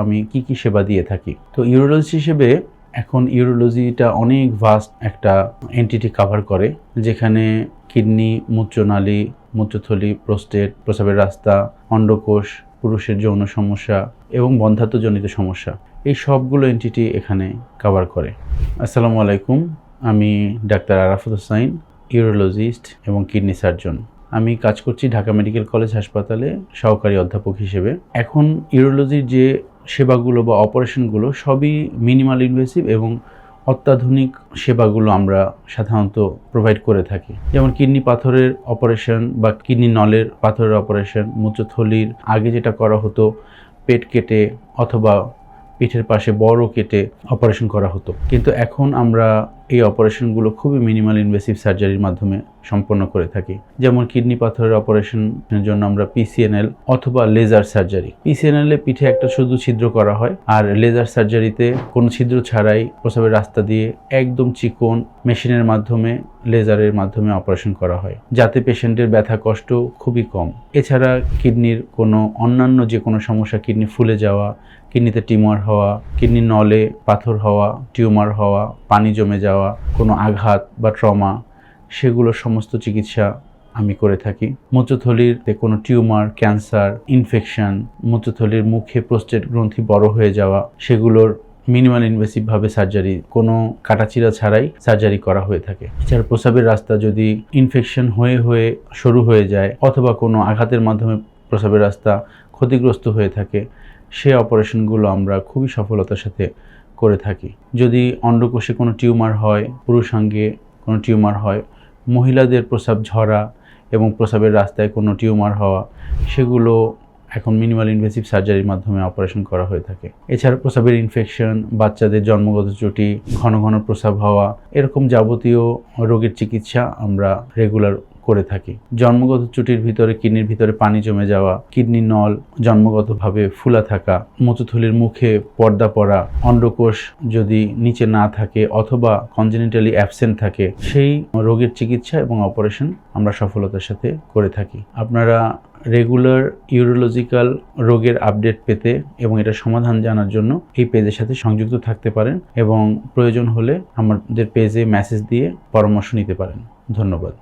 আমি কি সেবা দিয়ে থাকি। তো ইউরোলজিস্ট হিসেবে এখন ইউরোলজিটা অনেক ভাস্ট একটা এন্টিটি কভার করে, যেখানে কিডনি, মূত্রনালী, মূত্রথলি, প্রোস্টেট, প্রস্রাবের রাস্তা, অন্ডকোষ, পুরুষের যৌন সমস্যা এবং বন্ধ্যাত্বজনিত সমস্যা, এই সবগুলো এন্টিটি এখানে কভার করে। আসসালামু আলাইকুম, আমি ডাক্তার আরাফাত হোসাইন, ইউরোলজিস্ট এবং কিডনি সার্জন। আমি কাজ করছি ঢাকা মেডিকেল কলেজ হাসপাতালে সহকারী অধ্যাপক হিসেবে। এখন ইউরোলজির যে সেবাগুলো বা অপারেশনগুলো সবই মিনিমাল ইনভেসিভ এবং অত্যাধুনিক সেবাগুলো আমরা সাধারণত প্রোভাইড করে থাকি। যেমন কিডনি পাথরের অপারেশন বা কিডনি নলের পাথরের অপারেশন, মূত্রথলির আগে যেটা করা হতো পেট কেটে অথবা পিঠের পাশে বড় কেটে অপারেশন করা হতো, কিন্তু এখন আমরা এই অপারেশনগুলো খুবই মিনিমাল ইনভেসিভ সার্জারির মাধ্যমে সম্পন্ন করে থাকি। যেমন কিডনি পাথরের অপারেশনের জন্য আমরা পিসিএনএল অথবা লেজার সার্জারি, পিসিএনএল এ পিঠে একটা শুধু ছিদ্র করা হয়, আর লেজার সার্জারিতে কোনো ছিদ্র ছাড়াই প্রস্রাবের রাস্তা দিয়ে একদম চিকন মেশিনের মাধ্যমে, লেজারের মাধ্যমে অপারেশন করা হয়, যাতে পেশেন্টের ব্যথা কষ্ট খুবই কম। এছাড়া কিডনির কোনো অন্যান্য যে কোনো সমস্যা, কিডনি ফুলে যাওয়া, কিডনিতে টিউমার হওয়া, কিডনি নলে পাথর হওয়া, টিউমার হওয়া, পানি জমে যাওয়া, কোনো আঘাত বা ট্রমা, সেগুলোর সমস্ত চিকিৎসা আমি করে থাকি। মূত্রথলিতে কোনো টিউমার, ক্যান্সার, ইনফেকশন, মূত্রথলির মুখে প্রোস্টেট গ্রন্থি বড় হয়ে যাওয়া, সেগুলোর মিনিমাল ইনভেসিভভাবে সার্জারি, কোনো কাটাচিরা ছাড়াই সার্জারি করা হয়ে থাকে। এছাড়া প্রস্রাবের রাস্তা যদি ইনফেকশন হয়ে সরু হয়ে যায় অথবা কোনো আঘাতের মাধ্যমে প্রস্রাবের রাস্তা ক্ষতিগ্রস্ত হয়ে থাকে, সে অপারেশনগুলো আমরা খুবই সফলতার সাথে করে থাকি। যদি অন্ডকোষে কোনো টিউমার হয়, পুরুষাঙ্গে কোনো টিউমার হয়, মহিলাদের প্রস্রাব ঝরা এবং প্রস্রাবের রাস্তায় কোনো টিউমার হওয়া, সেগুলো এখন মিনিমাল ইনভেসিভ সার্জারির মাধ্যমে অপারেশন করা হয়ে থাকে। এছাড়া প্রস্রাবের ইনফেকশন, বাচ্চাদের জন্মগত ত্রুটি, ঘন ঘন প্রস্রাব হওয়া, এরকম যাবতীয় রোগের চিকিৎসা আমরা রেগুলার করে থাকি। জন্মগত ত্রুটির ভিতরে কিডনির ভিতরে পানি জমে যাওয়া, কিডনি নল জন্মগতভাবে ফুলা থাকা, মূত্রথলির মুখে পর্দা পড়া, অন্ডকোষ যদি নিচে না থাকে অথবা কনজেনিটালি অ্যাবসেন্ট থাকে, সেই রোগের চিকিৎসা এবং অপারেশন আমরা সফলতার সাথে করে থাকি। আপনারা রেগুলার ইউরোলজিক্যাল রোগের আপডেট পেতে এবং এটা সমাধান জানার জন্য এই পেজের সাথে সংযুক্ত থাকতে পারেন এবং প্রয়োজন হলে আমাদের পেজে মেসেজ দিয়ে পরামর্শ নিতে পারেন। ধন্যবাদ।